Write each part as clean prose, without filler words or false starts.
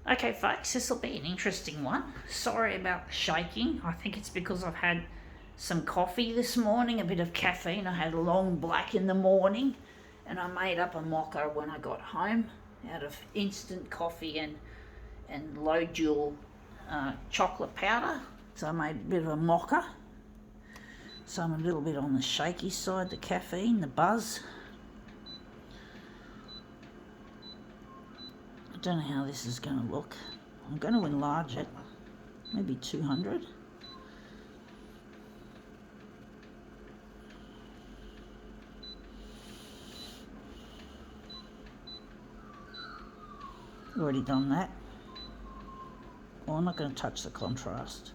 Okay folks, this will be an interesting one. Sorry about the shaking. I think it's because I've had some coffee this morning, a bit of caffeine. I had a long black in the morning and I made up a mocha when I got home out of instant coffee and low joule chocolate powder. So I made a bit of a mocha. So I'm a little bit on the shaky side, the caffeine, the buzz. I don't know how this is going to look. I'm going to enlarge it, maybe 200. Already done that. Well, I'm not going to touch the contrast.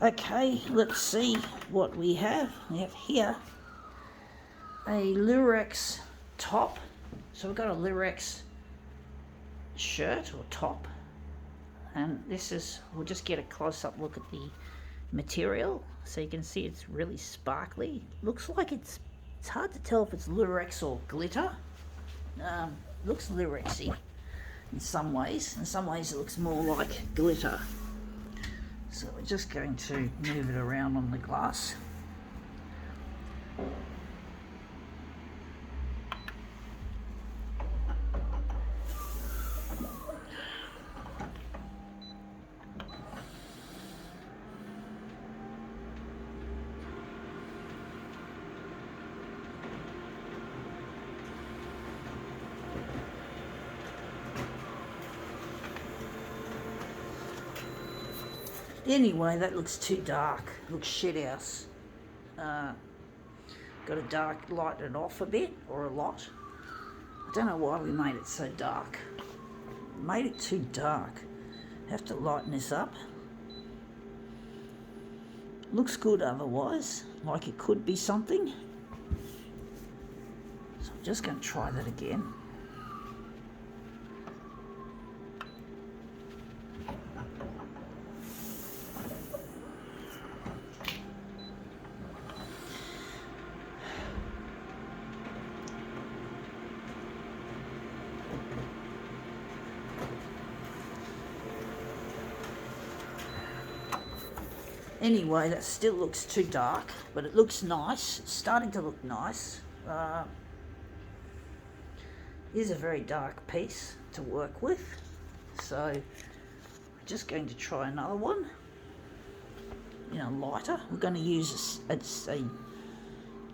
Okay, let's see what we have. We have here a Lurex top. So we've got a Lurex shirt or top. And this is, we'll just get a close-up look at the material. So you can see it's really sparkly. Looks like it's hard to tell if it's Lurex or glitter. Looks Lurexy in some ways. In some ways it looks more like glitter. So we're just going to move it around on the glass. Anyway, that looks too dark. Looks shit house. Got to lighten it off a bit, or a lot. I don't know why we made it so dark. Made it too dark. Have to lighten this up. Looks good otherwise, like it could be something. So I'm just going to try that again. Anyway, that still looks too dark, but it looks nice. It's starting to look nice. It is a very dark piece to work with. So I'm just going to try another one. Lighter. We're going to use a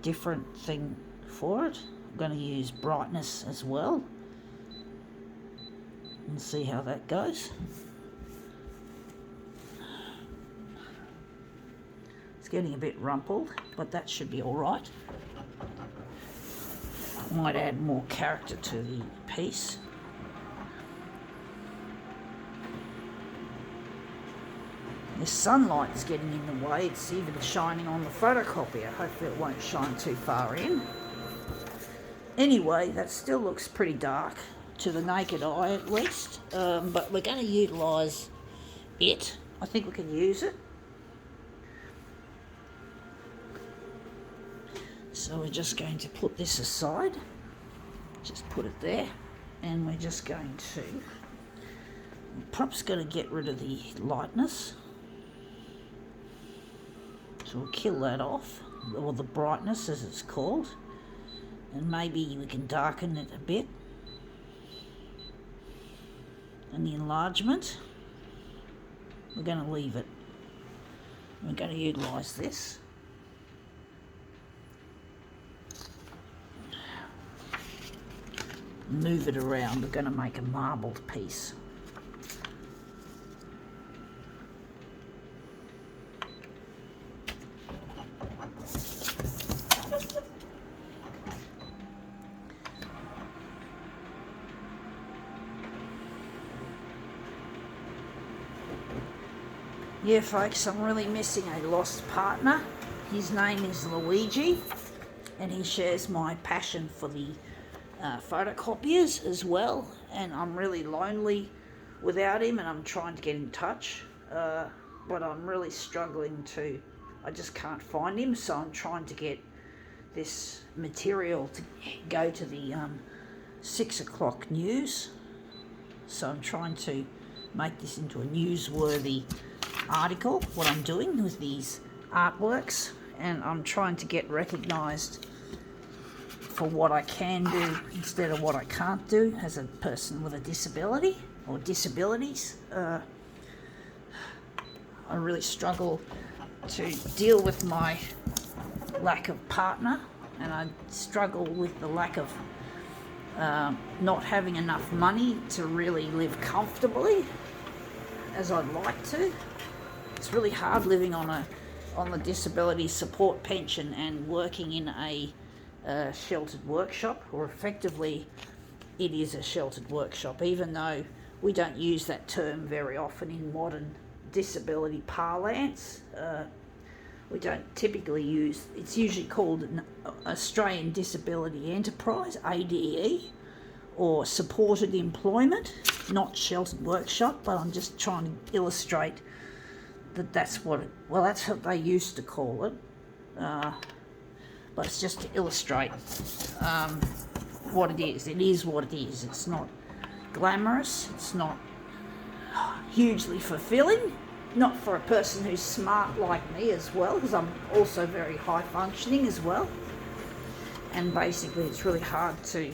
different thing for it. I'm going to use brightness as well. And see how that goes. It's getting a bit rumpled, but that should be all right. Might add more character to the piece. The sunlight's getting in the way. It's even shining on the photocopier. Hopefully it won't shine too far in. Anyway, that still looks pretty dark to the naked eye at least, but we're going to utilise it. I think we can use it. So we're just going to put this aside, just put it there, and we're just going to, perhaps going to get rid of the lightness. So we'll kill that off, or the brightness as it's called, and maybe we can darken it a bit. And the enlargement, we're going to leave it. We're going to utilise this. Move it around. We're going to make a marbled piece. Yeah, folks, I'm really missing a lost partner. His name is Luigi, and he shares my passion for the photocopiers as well, and I'm really lonely without him, and I'm trying to get in touch. but I'm really struggling to, I just can't find him, so I'm trying to get this material to go to the 6 o'clock news. So I'm trying to make this into a newsworthy article, what I'm doing with these artworks, and I'm trying to get recognised for what I can do instead of what I can't do as a person with a disability or disabilities. I really struggle to deal with my lack of partner, and I struggle with the lack of not having enough money to really live comfortably as I'd like to. It's really hard living on the disability support pension and working in a sheltered workshop, or effectively it is a sheltered workshop, even though we don't use that term very often in modern disability parlance. We don't typically use, it's usually called an Australian Disability Enterprise, ADE, or supported employment, not sheltered workshop, but I'm just trying to illustrate that that's what they used to call it. But it's just to illustrate what it is. It is what it is. It's not glamorous. It's not hugely fulfilling. Not for a person who's smart like me as well, because I'm also very high functioning as well. And basically it's really hard to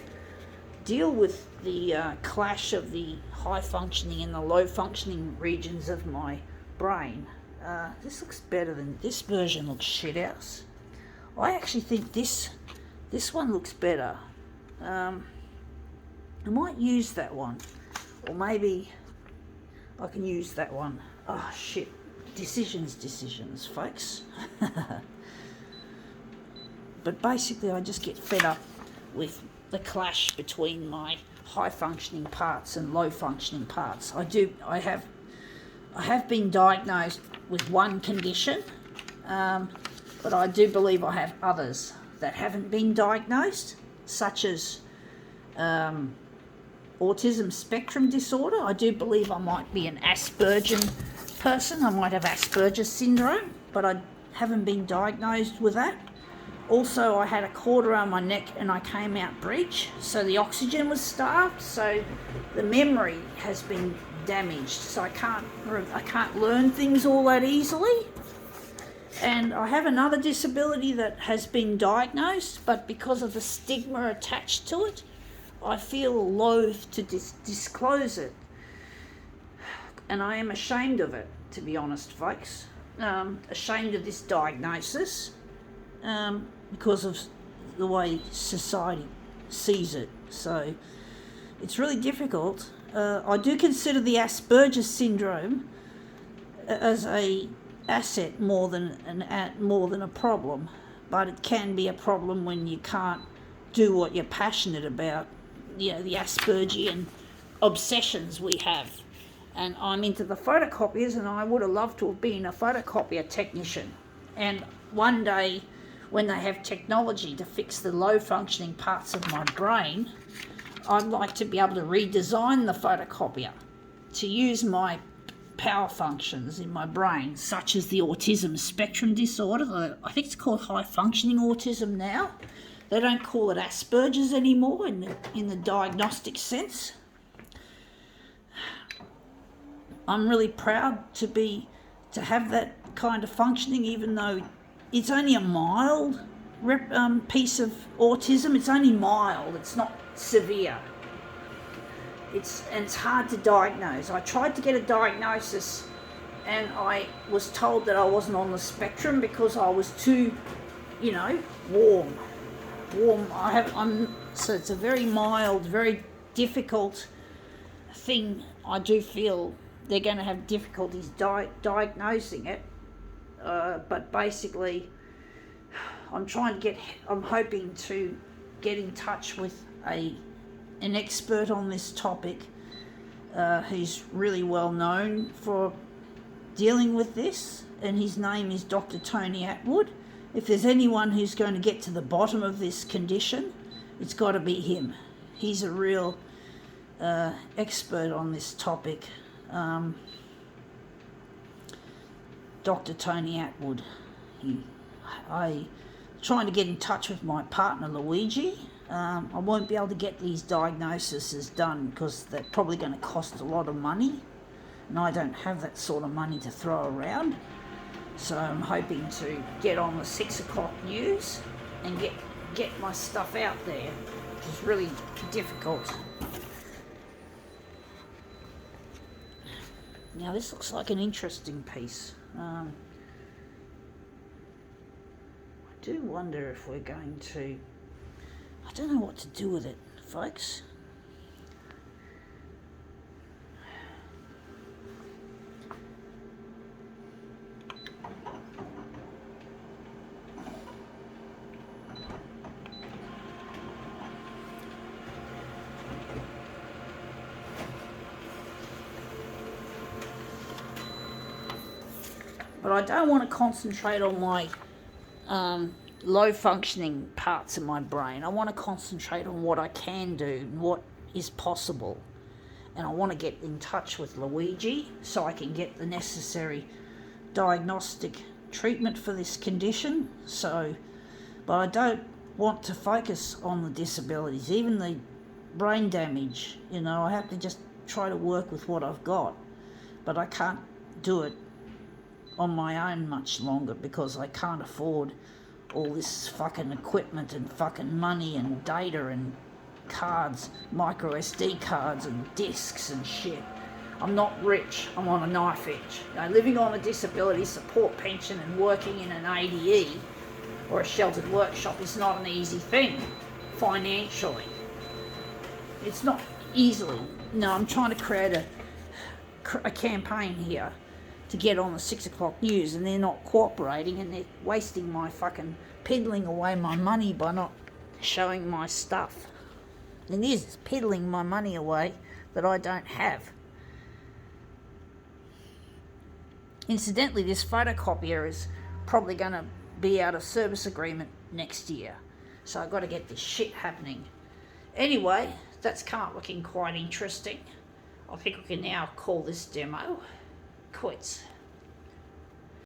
deal with the clash of the high functioning and the low functioning regions of my brain. This looks better than this version. Looks shit house. I actually think this one looks better. I might use that one, or maybe I can use that one. Oh shit, decisions, folks. But basically I just get fed up with the clash between my high functioning parts and low functioning parts. I have been diagnosed with one condition, but I do believe I have others that haven't been diagnosed, such as autism spectrum disorder. I do believe I might be an Aspergian person. I might have Asperger's syndrome, but I haven't been diagnosed with that. Also, I had a cord around my neck and I came out breech, so the oxygen was starved, so the memory has been damaged, so I can't learn things all that easily. And I have another disability that has been diagnosed, but because of the stigma attached to it, I feel loath to disclose it. And I am ashamed of it, to be honest, folks. Ashamed of this diagnosis because of the way society sees it. So it's really difficult. I do consider the Asperger's syndrome as a asset more than a problem, but it can be a problem when you can't do what you're passionate about. You know, the Aspergian obsessions we have. And I'm into the photocopiers, and I would have loved to have been a photocopier technician. And one day, when they have technology to fix the low functioning parts of my brain, I'd like to be able to redesign the photocopier to use my power functions in my brain, such as the autism spectrum disorder. I think it's called high functioning autism now. They don't call it Asperger's anymore in the diagnostic sense. I'm really proud to have that kind of functioning, even though it's only a mild piece of autism. It's only mild. It's not severe. It's hard to diagnose. I tried to get a diagnosis, and I was told that I wasn't on the spectrum because I was too, warm. So it's a very mild, very difficult thing. I do feel they're going to have difficulties diagnosing it. But basically, I'm hoping to get in touch with an expert on this topic who's really well known for dealing with this, and his name is Dr. Tony Attwood. If there's anyone who's going to get to the bottom of this condition, it's got to be him. He's a real expert on this topic. Dr. Tony Atwood. I trying to get in touch with my partner Luigi. I won't be able to get these diagnoses done because they're probably going to cost a lot of money, and I don't have that sort of money to throw around. So I'm hoping to get on the 6 o'clock news and get my stuff out there, which is really difficult. Now this looks like an interesting piece. I do wonder if we're going to... I don't know what to do with it, folks. But I don't want to concentrate on my low functioning parts of my brain. I want to concentrate on what I can do and what is possible. And I want to get in touch with Luigi so I can get the necessary diagnostic treatment for this condition. But I don't want to focus on the disabilities, even the brain damage. I have to just try to work with what I've got. But I can't do it on my own much longer because I can't afford all this fucking equipment and fucking money and data and cards, micro SD cards and discs and shit. I'm not rich, I'm on a knife edge. Living on a disability support pension and working in an ADE or a sheltered workshop is not an easy thing financially. It's not easily. No, I'm trying to create a campaign here to get on the 6 o'clock news, and they're not cooperating, and they're wasting my fucking, peddling away my money by not showing my stuff. And it's peddling my money away that I don't have. Incidentally, this photocopier is probably going to be out of service agreement next year, so I've got to get this shit happening. Anyway, that's come up looking quite interesting. I think we can now call this demo quits.